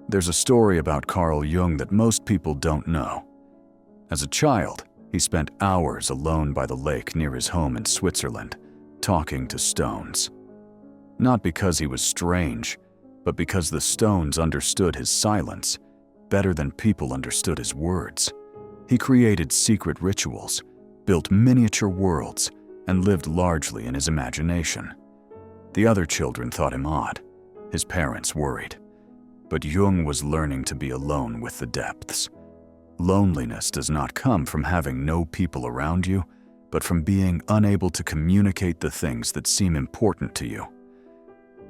There's a story about Carl Jung that most people don't know. As a child, he spent hours alone by the lake near his home in Switzerland, talking to stones. Not because he was strange, but because the stones understood his silence better than people understood his words. He created secret rituals, built miniature worlds, and lived largely in his imagination. The other children thought him odd. His parents worried. But Jung was learning to be alone with the depths. Loneliness does not come from having no people around you, but from being unable to communicate the things that seem important to you.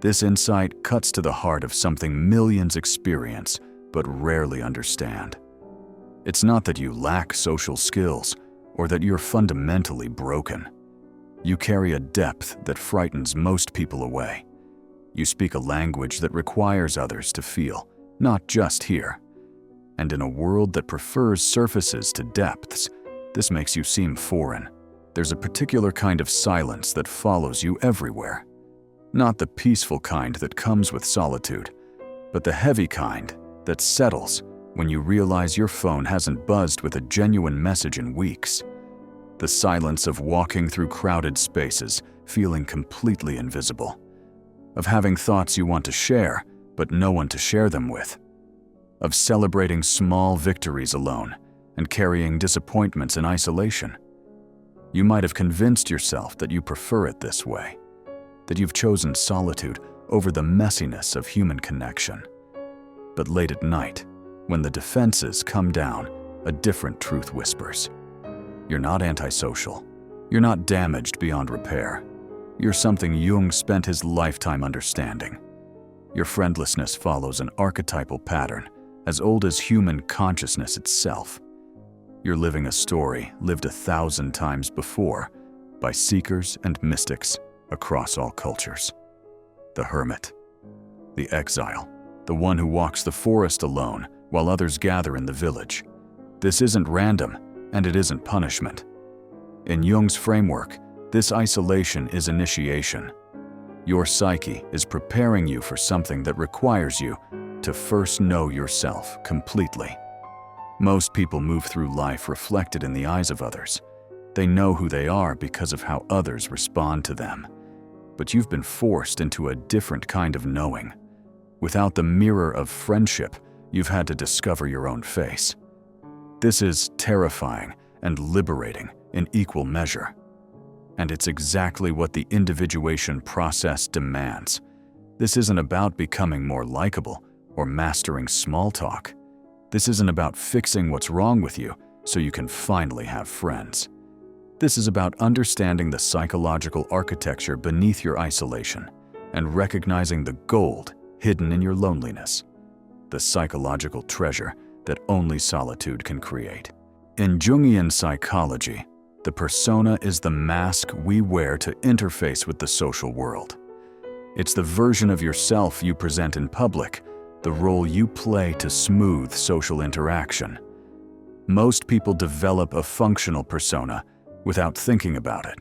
This insight cuts to the heart of something millions experience but rarely understand. It's not that you lack social skills or that you're fundamentally broken. You carry a depth that frightens most people away. You speak a language that requires others to feel, not just hear. And in a world that prefers surfaces to depths, this makes you seem foreign. There's a particular kind of silence that follows you everywhere. Not the peaceful kind that comes with solitude, but the heavy kind that settles when you realize your phone hasn't buzzed with a genuine message in weeks. The silence of walking through crowded spaces, feeling completely invisible. Of having thoughts you want to share, but no one to share them with. Of celebrating small victories alone and carrying disappointments in isolation. You might have convinced yourself that you prefer it this way, that you've chosen solitude over the messiness of human connection. But late at night, when the defenses come down, a different truth whispers. You're not antisocial. You're not damaged beyond repair. You're something Jung spent his lifetime understanding. Your friendlessness follows an archetypal pattern as old as human consciousness itself. You're living a story lived 1,000 times before by seekers and mystics across all cultures. The hermit, the exile, the one who walks the forest alone while others gather in the village. This isn't random, and it isn't punishment. In Jung's framework, this isolation is initiation. Your psyche is preparing you for something that requires you to first know yourself completely. Most people move through life reflected in the eyes of others. They know who they are because of how others respond to them. But you've been forced into a different kind of knowing. Without the mirror of friendship, you've had to discover your own face. This is terrifying and liberating in equal measure. And it's exactly what the individuation process demands. This isn't about becoming more likable or mastering small talk. This isn't about fixing what's wrong with you so you can finally have friends. This is about understanding the psychological architecture beneath your isolation and recognizing the gold hidden in your loneliness, the psychological treasure that only solitude can create. In Jungian psychology, the persona is the mask we wear to interface with the social world. It's the version of yourself you present in public, the role you play to smooth social interaction. Most people develop a functional persona without thinking about it.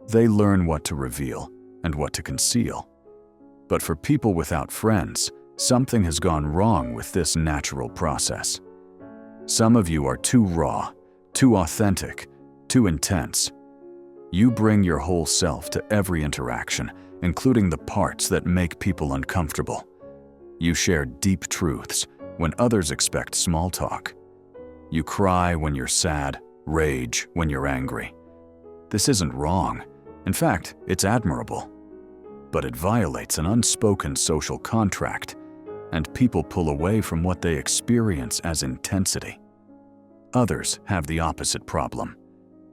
They learn what to reveal and what to conceal. But for people without friends, something has gone wrong with this natural process. Some of you are too raw, too authentic, too intense. You bring your whole self to every interaction, including the parts that make people uncomfortable. You share deep truths when others expect small talk. You cry when you're sad, rage when you're angry. This isn't wrong. In fact, it's admirable. But it violates an unspoken social contract, and people pull away from what they experience as intensity. Others have the opposite problem.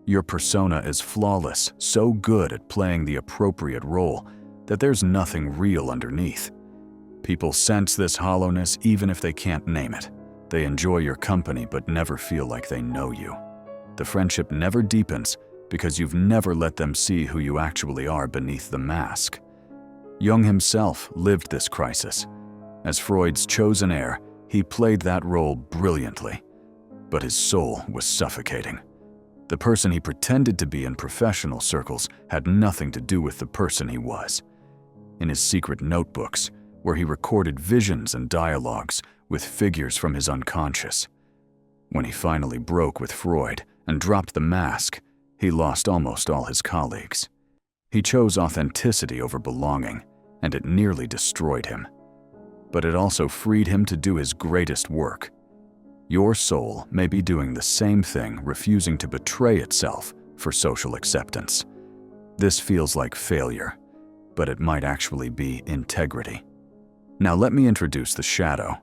Your persona is flawless, so good at playing the appropriate role that there's nothing real underneath. People sense this hollowness even if they can't name it. They enjoy your company but never feel like they know you. The friendship never deepens because you've never let them see who you actually are beneath the mask. Jung himself lived this crisis. As Freud's chosen heir, he played that role brilliantly, but his soul was suffocating. The person he pretended to be in professional circles had nothing to do with the person he was. In his secret notebooks, where he recorded visions and dialogues with figures from his unconscious. When he finally broke with Freud and dropped the mask, he lost almost all his colleagues. He chose authenticity over belonging, and it nearly destroyed him. But it also freed him to do his greatest work. Your soul may be doing the same thing, refusing to betray itself for social acceptance. This feels like failure, but it might actually be integrity. Now let me introduce the shadow.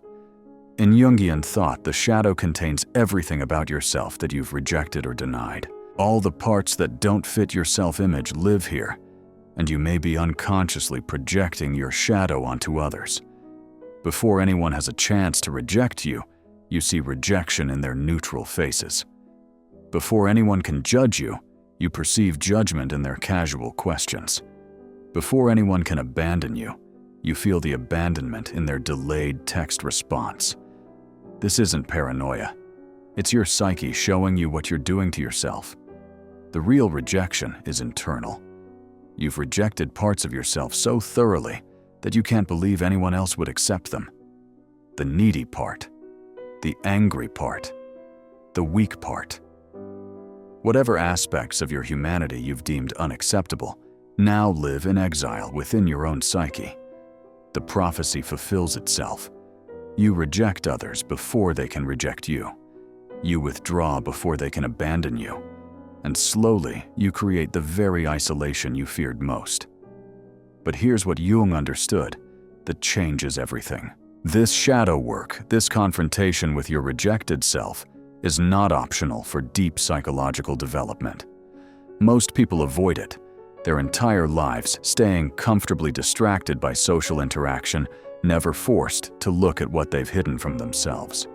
In Jungian thought, the shadow contains everything about yourself that you've rejected or denied. All the parts that don't fit your self-image live here, and you may be unconsciously projecting your shadow onto others. Before anyone has a chance to reject you, you see rejection in their neutral faces. Before anyone can judge you, you perceive judgment in their casual questions. Before anyone can abandon you, you feel the abandonment in their delayed text response. This isn't paranoia. It's your psyche showing you what you're doing to yourself. The real rejection is internal. You've rejected parts of yourself so thoroughly that you can't believe anyone else would accept them. The needy part, the angry part, the weak part. Whatever aspects of your humanity you've deemed unacceptable now live in exile within your own psyche. The prophecy fulfills itself. You reject others before they can reject you. You withdraw before they can abandon you. And slowly, you create the very isolation you feared most. But here's what Jung understood that changes everything. This shadow work, this confrontation with your rejected self, is not optional for deep psychological development. Most people avoid it, their entire lives staying comfortably distracted by social interaction, never forced to look at what they've hidden from themselves.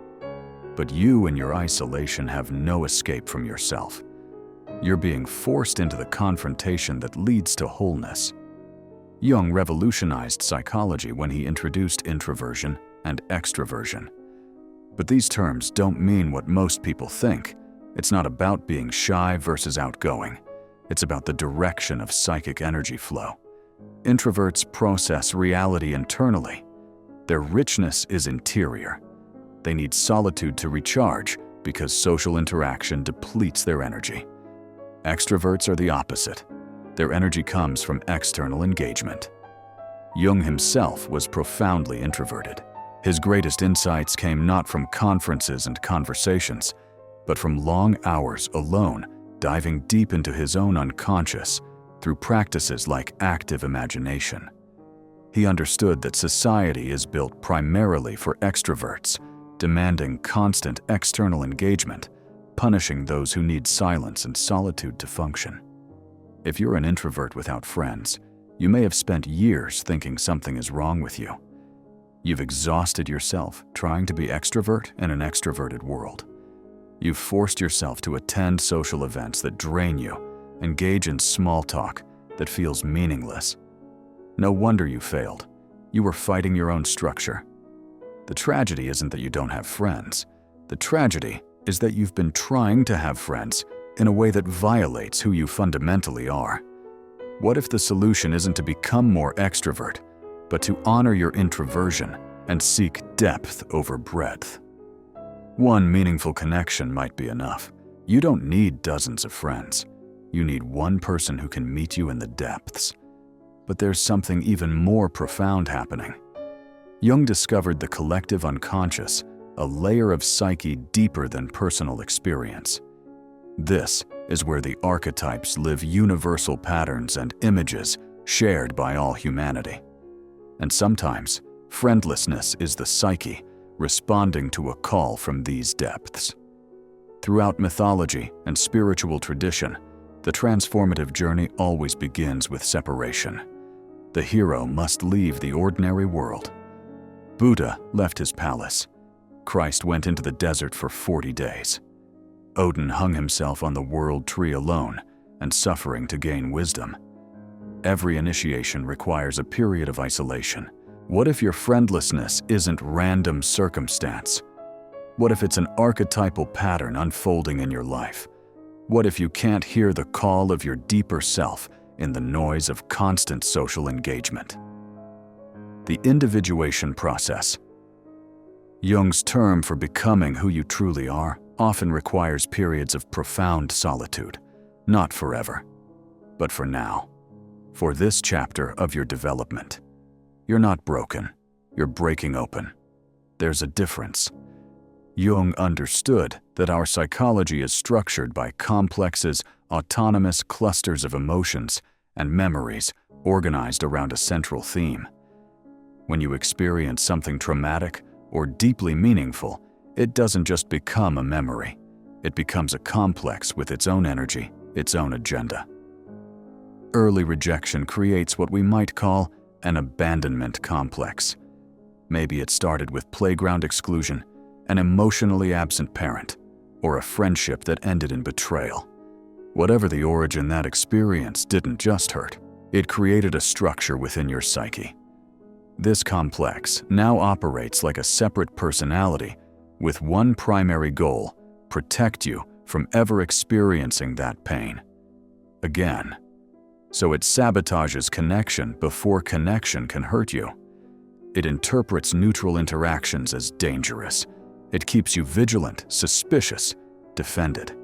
But you in your isolation have no escape from yourself. You're being forced into the confrontation that leads to wholeness. Jung revolutionized psychology when he introduced introversion and extroversion. But these terms don't mean what most people think. It's not about being shy versus outgoing. It's about the direction of psychic energy flow. Introverts process reality internally. Their richness is interior. They need solitude to recharge because social interaction depletes their energy. Extroverts are the opposite. Their energy comes from external engagement. Jung himself was profoundly introverted. His greatest insights came not from conferences and conversations, but from long hours alone, diving deep into his own unconscious through practices like active imagination. He understood that society is built primarily for extroverts, demanding constant external engagement, punishing those who need silence and solitude to function. If you're an introvert without friends, you may have spent years thinking something is wrong with you. You've exhausted yourself trying to be extrovert in an extroverted world. You've forced yourself to attend social events that drain you, engage in small talk that feels meaningless. No wonder you failed. You were fighting your own structure. The tragedy isn't that you don't have friends. The tragedy is that you've been trying to have friends in a way that violates who you fundamentally are. What if the solution isn't to become more extrovert, but to honor your introversion and seek depth over breadth? One meaningful connection might be enough. You don't need dozens of friends. You need one person who can meet you in the depths. But there's something even more profound happening. Jung discovered the collective unconscious, a layer of psyche deeper than personal experience. This is where the archetypes live, universal patterns and images shared by all humanity. And sometimes, friendlessness is the psyche responding to a call from these depths. Throughout mythology and spiritual tradition, the transformative journey always begins with separation. The hero must leave the ordinary world. Buddha left his palace. Christ went into the desert for 40 days. Odin hung himself on the world tree alone and suffering to gain wisdom. Every initiation requires a period of isolation. What if your friendlessness isn't random circumstance? What if it's an archetypal pattern unfolding in your life? What if you can't hear the call of your deeper self in the noise of constant social engagement? the individuation process. Jung's term for becoming who you truly are often requires periods of profound solitude, not forever, but for now, for this chapter of your development. You're not broken, you're breaking open. There's a difference. Jung understood that our psychology is structured by complexes, autonomous clusters of emotions and memories organized around a central theme. When you experience something traumatic or deeply meaningful, it doesn't just become a memory. It becomes a complex with its own energy, its own agenda. Early rejection creates what we might call an abandonment complex. Maybe it started with playground exclusion, an emotionally absent parent, or a friendship that ended in betrayal. Whatever the origin, that experience didn't just hurt. It created a structure within your psyche. This complex now operates like a separate personality with one primary goal: protect you from ever experiencing that pain again. So it sabotages connection before connection can hurt you. It interprets neutral interactions as dangerous. It keeps you vigilant, suspicious, defended.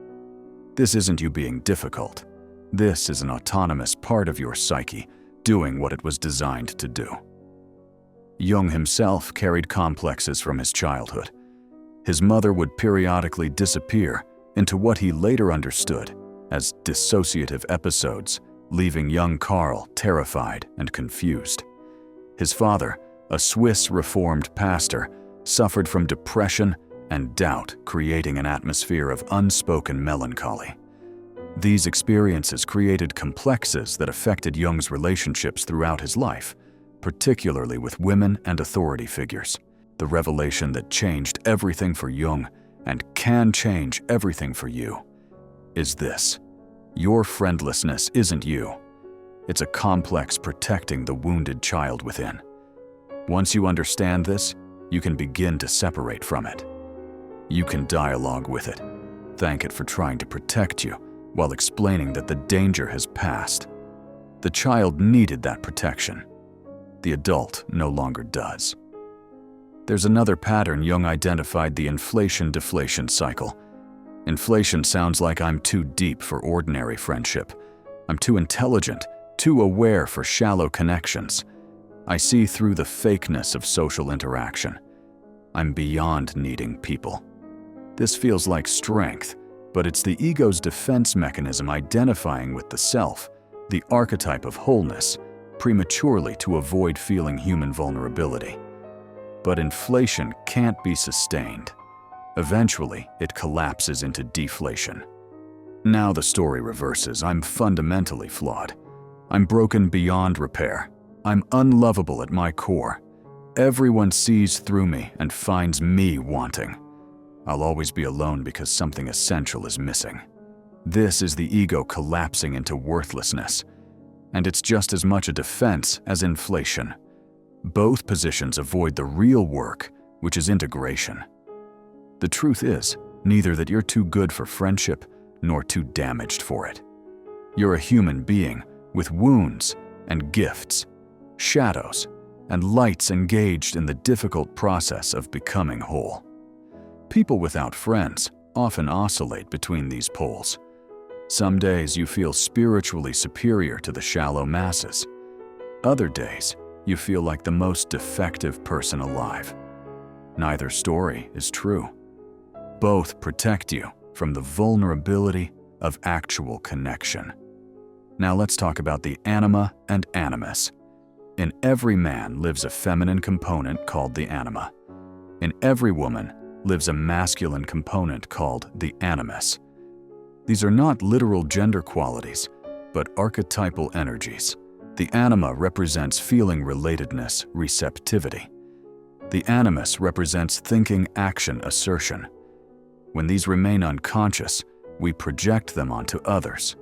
This isn't you being difficult. This is an autonomous part of your psyche doing what it was designed to do. Jung himself carried complexes from his childhood. His mother would periodically disappear into what he later understood as dissociative episodes, leaving young Carl terrified and confused. His father, a Swiss Reformed pastor, suffered from depression and doubt, creating an atmosphere of unspoken melancholy. These experiences created complexes that affected Jung's relationships throughout his life, particularly with women and authority figures. The revelation that changed everything for Jung and can change everything for you is this: your friendlessness isn't you. It's a complex protecting the wounded child within. Once you understand this, you can begin to separate from it. You can dialogue with it, thank it for trying to protect you, while explaining that the danger has passed. The child needed that protection. The adult no longer does. There's another pattern Jung identified: the inflation-deflation cycle. Inflation sounds like I'm too deep for ordinary friendship. I'm too intelligent, too aware for shallow connections. I see through the fakeness of social interaction. I'm beyond needing people. This feels like strength, but it's the ego's defense mechanism identifying with the self, the archetype of wholeness, prematurely to avoid feeling human vulnerability. But inflation can't be sustained. Eventually, it collapses into deflation. Now the story reverses. I'm fundamentally flawed. I'm broken beyond repair. I'm unlovable at my core. Everyone sees through me and finds me wanting. I'll always be alone because something essential is missing. This is the ego collapsing into worthlessness. And it's just as much a defense as inflation. Both positions avoid the real work, which is integration. The truth is, neither that you're too good for friendship, nor too damaged for it. You're a human being with wounds and gifts, shadows and lights engaged in the difficult process of becoming whole. People without friends often oscillate between these poles. Some days you feel spiritually superior to the shallow masses. Other days, you feel like the most defective person alive. Neither story is true. Both protect you from the vulnerability of actual connection. Now let's talk about the anima and animus. In every man lives a feminine component called the anima. In every woman lives a masculine component called the animus. These are not literal gender qualities, but archetypal energies. The anima represents feeling relatedness, receptivity. The animus represents thinking, action, assertion. When these remain unconscious, we project them onto others.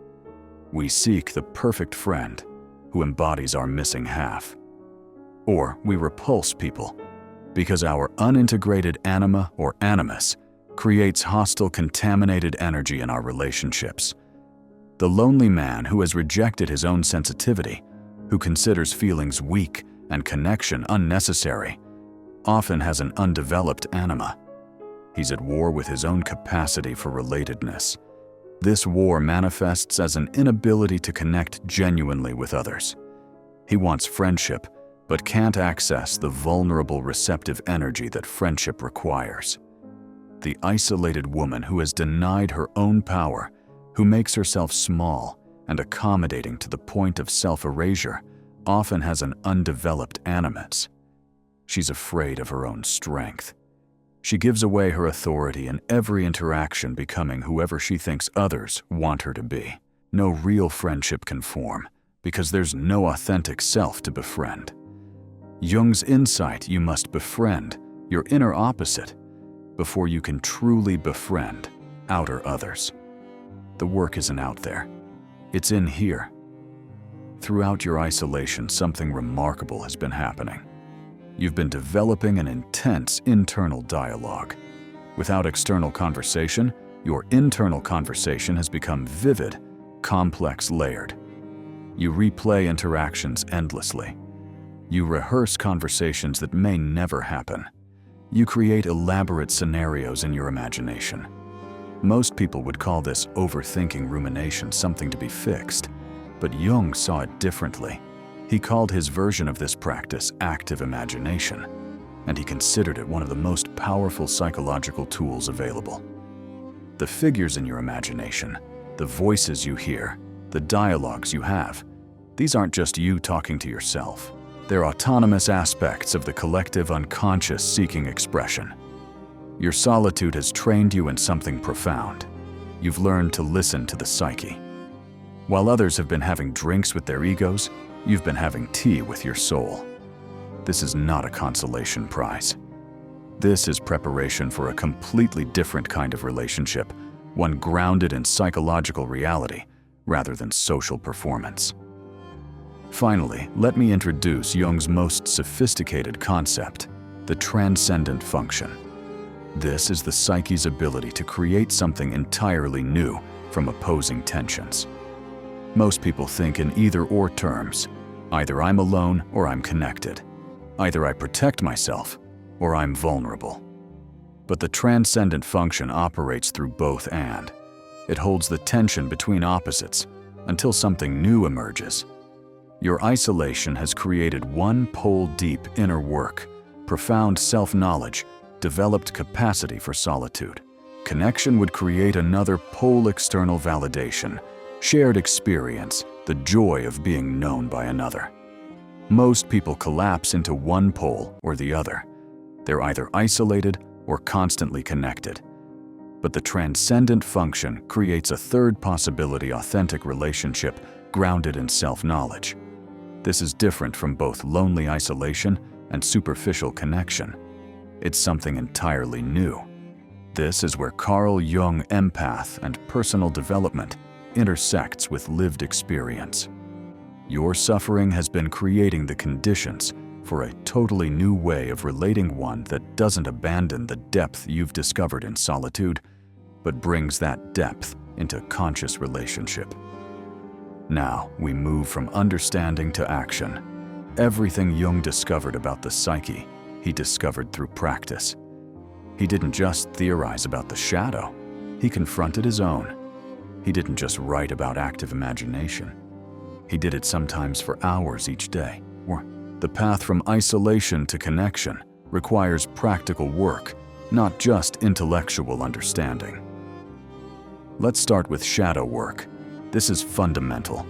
We seek the perfect friend who embodies our missing half. Or we repulse people because our unintegrated anima or animus creates hostile, contaminated energy in our relationships. The lonely man who has rejected his own sensitivity, who considers feelings weak and connection unnecessary, often has an undeveloped anima. He's at war with his own capacity for relatedness. This war manifests as an inability to connect genuinely with others. He wants friendship, but can't access the vulnerable receptive energy that friendship requires. The isolated woman who has denied her own power, who makes herself small and accommodating to the point of self-erasure, often has an undeveloped animus. She's afraid of her own strength. She gives away her authority in every interaction, becoming whoever she thinks others want her to be. No real friendship can form, because there's no authentic self to befriend. Jung's insight: you must befriend your inner opposite before you can truly befriend outer others. The work isn't out there. It's in here. Throughout your isolation, something remarkable has been happening. You've been developing an intense internal dialogue. Without external conversation, your internal conversation has become vivid, complex, layered. You replay interactions endlessly. You rehearse conversations that may never happen. You create elaborate scenarios in your imagination. Most people would call this overthinking rumination, something to be fixed. But Jung saw it differently. He called his version of this practice active imagination, and he considered it one of the most powerful psychological tools available. The figures in your imagination, the voices you hear, the dialogues you have, these aren't just you talking to yourself. They're autonomous aspects of the collective unconscious seeking expression. Your solitude has trained you in something profound. You've learned to listen to the psyche. While others have been having drinks with their egos, you've been having tea with your soul. This is not a consolation prize. This is preparation for a completely different kind of relationship, one grounded in psychological reality rather than social performance. Finally, let me introduce Jung's most sophisticated concept, the transcendent function. This is the psyche's ability to create something entirely new from opposing tensions. Most people think in either-or terms. Either I'm alone or I'm connected. Either I protect myself or I'm vulnerable. But the transcendent function operates through both and. It holds the tension between opposites until something new emerges. Your isolation has created one pole-deep inner work, profound self-knowledge, developed capacity for solitude. Connection would create another pole external validation, shared experience, the joy of being known by another. Most people collapse into one pole or the other. They're either isolated or constantly connected. But the transcendent function creates a third possibility: authentic relationship grounded in self-knowledge. This is different from both lonely isolation and superficial connection. It's something entirely new. This is where Carl Jung empath and personal development intersects with lived experience. Your suffering has been creating the conditions for a totally new way of relating, one that doesn't abandon the depth you've discovered in solitude, but brings that depth into conscious relationship. Now we move from understanding to action. Everything Jung discovered about the psyche, he discovered through practice. He didn't just theorize about the shadow, he confronted his own. He didn't just write about active imagination. He did it sometimes for hours each day. The path from isolation to connection requires practical work, not just intellectual understanding. Let's start with shadow work. This is fundamental.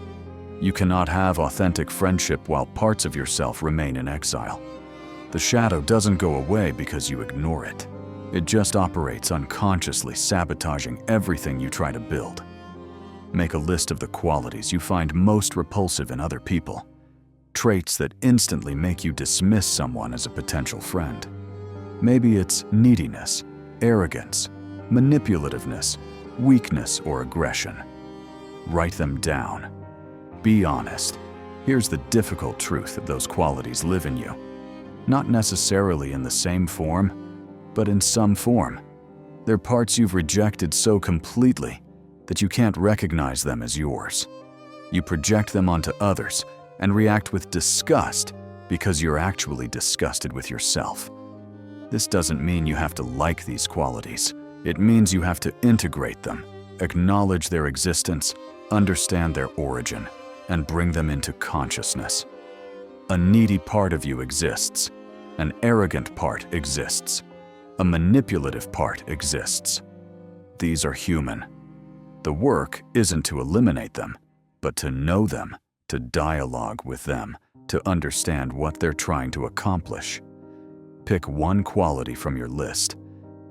You cannot have authentic friendship while parts of yourself remain in exile. The shadow doesn't go away because you ignore it. It just operates unconsciously, sabotaging everything you try to build. Make a list of the qualities you find most repulsive in other people. Traits that instantly make you dismiss someone as a potential friend. Maybe it's neediness, arrogance, manipulativeness, weakness, or aggression. Write them down. Be honest. Here's the difficult truth: that those qualities live in you. Not necessarily in the same form, but in some form. They're parts you've rejected so completely that you can't recognize them as yours. You project them onto others and react with disgust because you're actually disgusted with yourself. This doesn't mean you have to like these qualities. It means you have to integrate them, acknowledge their existence, understand their origin, and bring them into consciousness. A needy part of you exists. An arrogant part exists. A manipulative part exists. These are human. The work isn't to eliminate them, but to know them, to dialogue with them, to understand what they're trying to accomplish. Pick one quality from your list.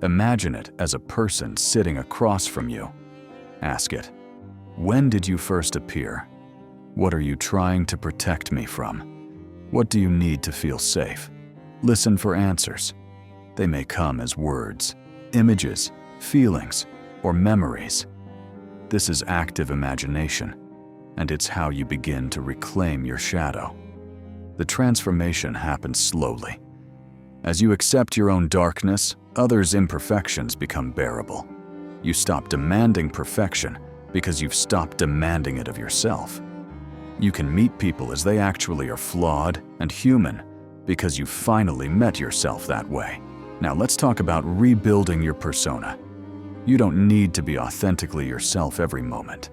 Imagine it as a person sitting across from you. Ask it, when did you first appear? What are you trying to protect me from? What do you need to feel safe? Listen for answers. They may come as words, images, feelings, or memories. This is active imagination, and it's how you begin to reclaim your shadow. The transformation happens slowly. As you accept your own darkness, others' imperfections become bearable. You stop demanding perfection because you've stopped demanding it of yourself. You can meet people as they actually are flawed and human because you finally met yourself that way. Now let's talk about rebuilding your persona. You don't need to be authentically yourself every moment.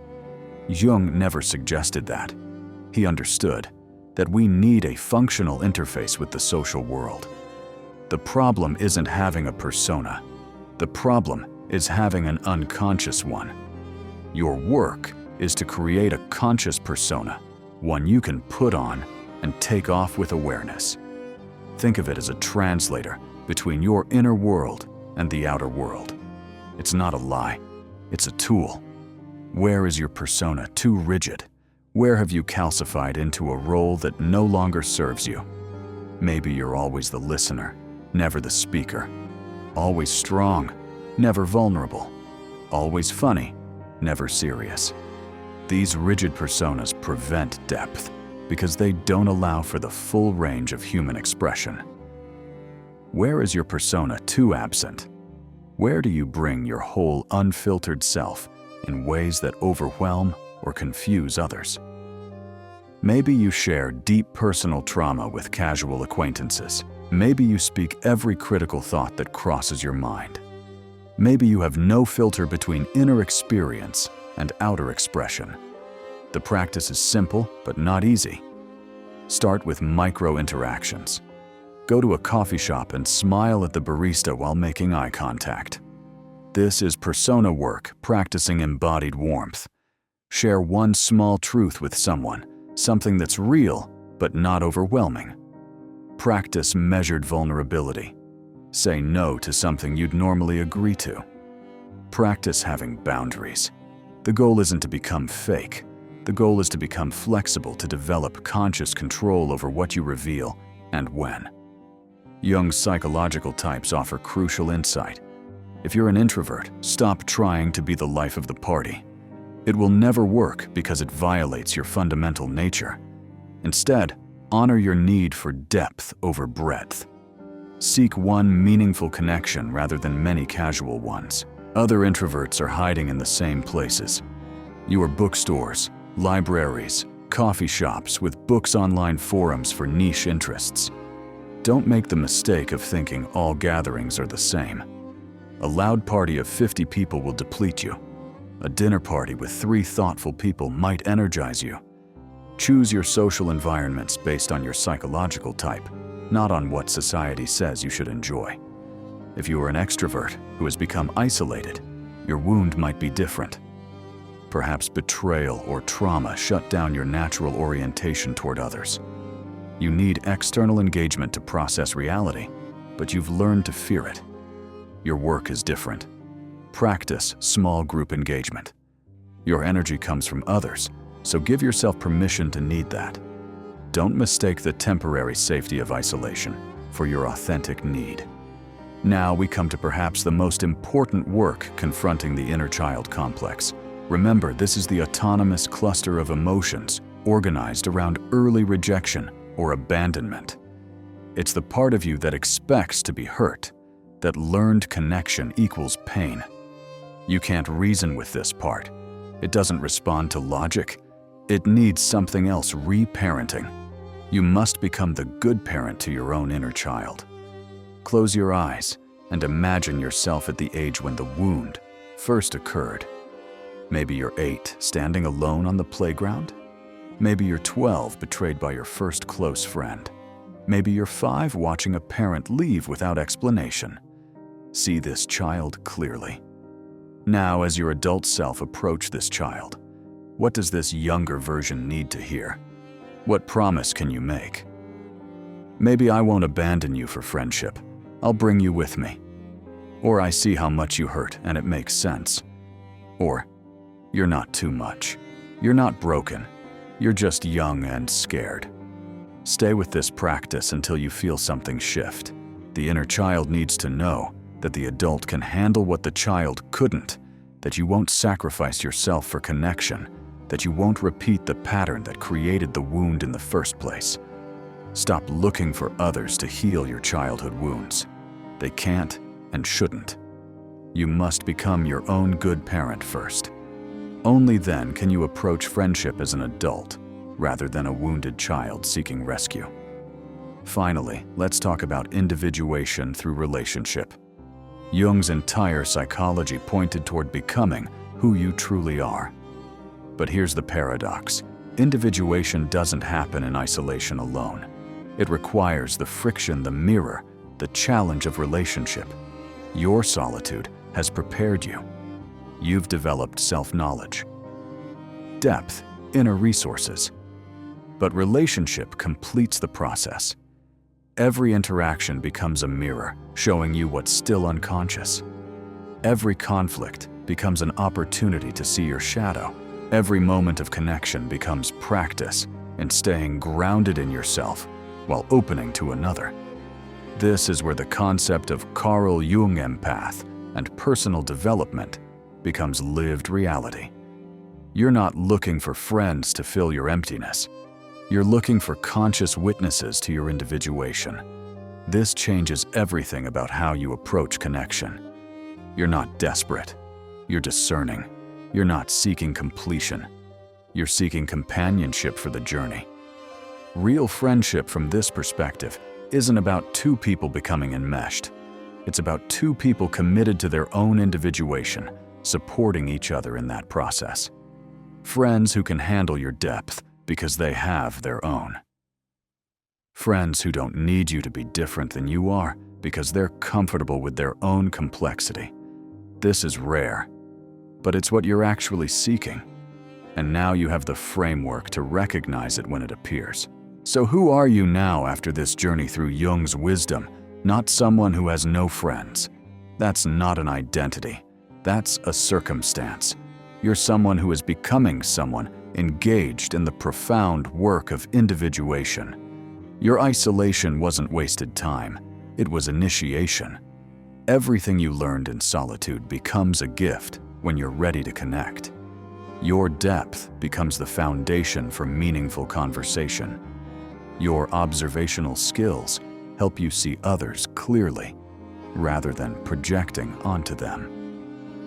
Jung never suggested that. He understood that we need a functional interface with the social world. The problem isn't having a persona. The problem is having an unconscious one. Your work is to create a conscious persona, one you can put on and take off with awareness. Think of it as a translator between your inner world and the outer world. It's not a lie, it's a tool. Where is your persona too rigid? Where have you calcified into a role that no longer serves you? Maybe you're always the listener, never the speaker. Always strong, never vulnerable. Always funny, never serious. These rigid personas prevent depth because they don't allow for the full range of human expression. Where is your persona too absent? Where do you bring your whole unfiltered self in ways that overwhelm or confuse others? Maybe you share deep personal trauma with casual acquaintances. Maybe you speak every critical thought that crosses your mind. Maybe you have no filter between inner experience and outer expression. The practice is simple, but not easy. Start with micro-interactions. Go to a coffee shop and smile at the barista while making eye contact. This is persona work, practicing embodied warmth. Share one small truth with someone, something that's real, but not overwhelming. Practice measured vulnerability. Say no to something you'd normally agree to. Practice having boundaries. The goal isn't to become fake. The goal is to become flexible, to develop conscious control over what you reveal and when. Jung's psychological types offer crucial insight. If you're an introvert, stop trying to be the life of the party. It will never work because it violates your fundamental nature. Instead, honor your need for depth over breadth. Seek one meaningful connection rather than many casual ones. Other introverts are hiding in the same places. Your bookstores, libraries, coffee shops with books, online forums for niche interests. Don't make the mistake of thinking all gatherings are the same. A loud party of 50 people will deplete you. A dinner party with 3 thoughtful people might energize you. Choose your social environments based on your psychological type, not on what society says you should enjoy. If you are an extrovert who has become isolated, your wound might be different. Perhaps betrayal or trauma shut down your natural orientation toward others. You need external engagement to process reality, but you've learned to fear it. Your work is different. Practice small group engagement. Your energy comes from others, so give yourself permission to need that. Don't mistake the temporary safety of isolation for your authentic need. Now we come to perhaps the most important work confronting the inner child complex. Remember, this is the autonomous cluster of emotions organized around early rejection or abandonment. It's the part of you that expects to be hurt, that learned connection equals pain. You can't reason with this part. It doesn't respond to logic. It needs something else reparenting. You must become the good parent to your own inner child. Close your eyes and imagine yourself at the age when the wound first occurred. Maybe you're 8, standing alone on the playground. Maybe you're 12, betrayed by your first close friend. Maybe you're 5, watching a parent leave without explanation. See this child clearly. Now, as your adult self approach this child, what does this younger version need to hear? What promise can you make? Maybe I won't abandon you for friendship. I'll bring you with me. Or I see how much you hurt and it makes sense. Or, you're not too much. You're not broken. You're just young and scared. Stay with this practice until you feel something shift. The inner child needs to know that the adult can handle what the child couldn't, that you won't sacrifice yourself for connection, that you won't repeat the pattern that created the wound in the first place. Stop looking for others to heal your childhood wounds. They can't and shouldn't. You must become your own good parent first. Only then can you approach friendship as an adult, rather than a wounded child seeking rescue. Finally, let's talk about individuation through relationship. Jung's entire psychology pointed toward becoming who you truly are. But here's the paradox. Individuation doesn't happen in isolation alone. It requires the friction, the mirror, the challenge of relationship. Your solitude has prepared you. You've developed self-knowledge, depth, inner resources. But relationship completes the process. Every interaction becomes a mirror, showing you what's still unconscious. Every conflict becomes an opportunity to see your shadow. Every moment of connection becomes practice in staying grounded in yourself while opening to another. This is where the concept of Carl Jung empath and personal development becomes lived reality. You're not looking for friends to fill your emptiness. You're looking for conscious witnesses to your individuation. This changes everything about how you approach connection. You're not desperate. You're discerning. You're not seeking completion. You're seeking companionship for the journey. Real friendship from this perspective isn't about two people becoming enmeshed. It's about two people committed to their own individuation, supporting each other in that process. Friends who can handle your depth because they have their own. Friends who don't need you to be different than you are because they're comfortable with their own complexity. This is rare, but it's what you're actually seeking. And now you have the framework to recognize it when it appears. So who are you now after this journey through Jung's wisdom? Not someone who has no friends. That's not an identity. That's a circumstance. You're someone who is becoming someone engaged in the profound work of individuation. Your isolation wasn't wasted time. It was initiation. Everything you learned in solitude becomes a gift when you're ready to connect. Your depth becomes the foundation for meaningful conversation. Your observational skills help you see others clearly, rather than projecting onto them.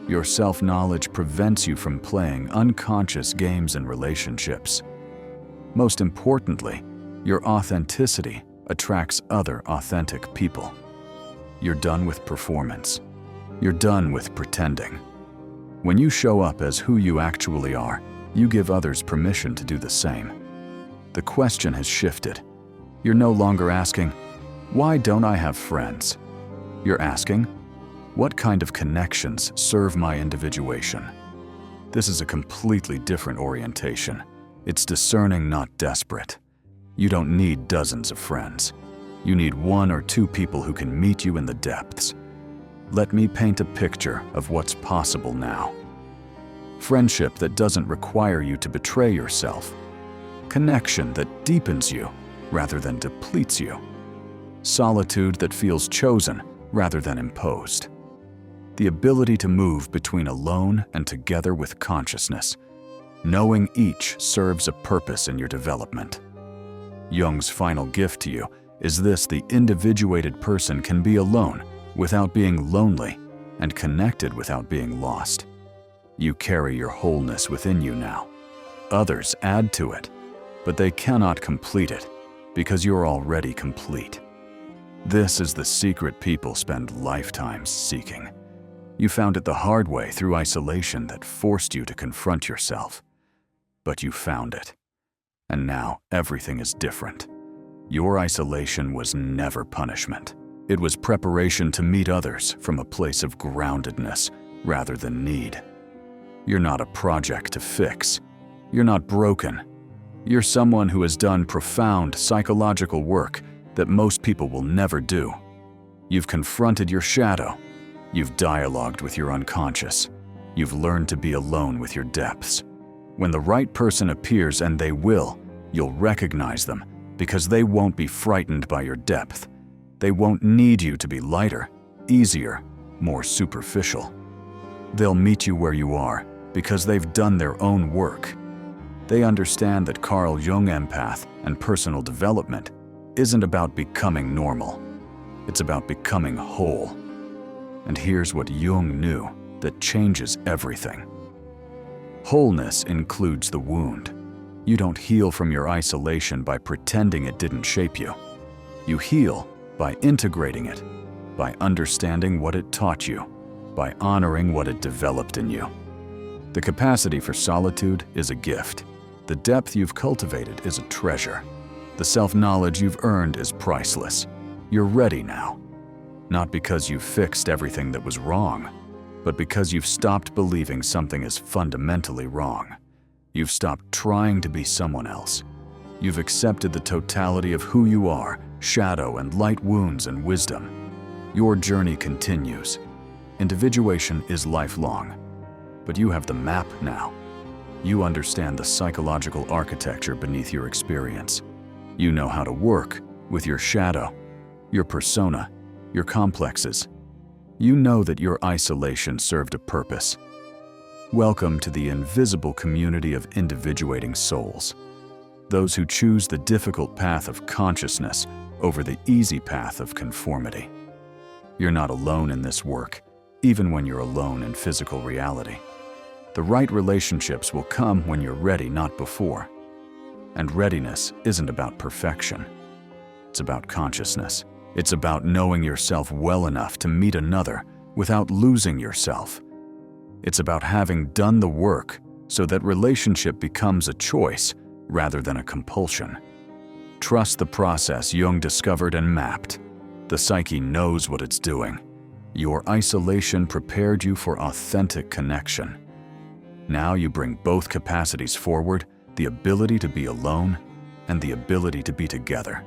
Your self-knowledge prevents you from playing unconscious games in relationships. Most importantly, your authenticity attracts other authentic people. You're done with performance. You're done with pretending. When you show up as who you actually are, you give others permission to do the same. The question has shifted. You're no longer asking, "Why don't I have friends?" You're asking, "What kind of connections serve my individuation?" This is a completely different orientation. It's discerning, not desperate. You don't need dozens of friends. You need one or two people who can meet you in the depths. Let me paint a picture of what's possible now. Friendship that doesn't require you to betray yourself. Connection that deepens you rather than depletes you. Solitude that feels chosen rather than imposed. The ability to move between alone and together with consciousness, knowing each serves a purpose in your development. Jung's final gift to you is this: the individuated person can be alone without being lonely and connected without being lost. You carry your wholeness within you now. Others add to it, but they cannot complete it. Because you're already complete. This is the secret people spend lifetimes seeking. You found it the hard way through isolation that forced you to confront yourself. But you found it. And now everything is different. Your isolation was never punishment. It was preparation to meet others from a place of groundedness rather than need. You're not a project to fix. You're not broken. You're someone who has done profound psychological work that most people will never do. You've confronted your shadow. You've dialogued with your unconscious. You've learned to be alone with your depths. When the right person appears, and they will, you'll recognize them because they won't be frightened by your depth. They won't need you to be lighter, easier, more superficial. They'll meet you where you are because they've done their own work. They understand that Carl Jung empath and personal development isn't about becoming normal. It's about becoming whole. And here's what Jung knew that changes everything. Wholeness includes the wound. You don't heal from your isolation by pretending it didn't shape you. You heal by integrating it, by understanding what it taught you, by honoring what it developed in you. The capacity for solitude is a gift. The depth you've cultivated is a treasure. The self-knowledge you've earned is priceless. You're ready now. Not because you've fixed everything that was wrong, but because you've stopped believing something is fundamentally wrong. You've stopped trying to be someone else. You've accepted the totality of who you are, shadow and light, wounds and wisdom. Your journey continues. Individuation is lifelong, but you have the map now. You understand the psychological architecture beneath your experience. You know how to work with your shadow, your persona, your complexes. You know that your isolation served a purpose. Welcome to the invisible community of individuating souls. Those who choose the difficult path of consciousness over the easy path of conformity. You're not alone in this work, even when you're alone in physical reality. The right relationships will come when you're ready, not before. And readiness isn't about perfection. It's about consciousness. It's about knowing yourself well enough to meet another without losing yourself. It's about having done the work so that relationship becomes a choice rather than a compulsion. Trust the process Jung discovered and mapped. The psyche knows what it's doing. Your isolation prepared you for authentic connection. Now you bring both capacities forward, the ability to be alone and the ability to be together.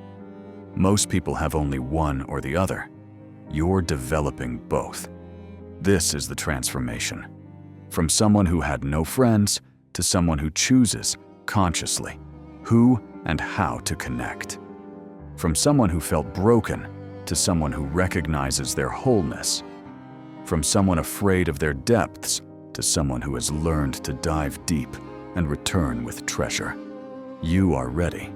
Most people have only one or the other. You're developing both. This is the transformation. From someone who had no friends to someone who chooses, consciously, who and how to connect. From someone who felt broken to someone who recognizes their wholeness. From someone afraid of their depths to someone who has learned to dive deep and return with treasure. You are ready.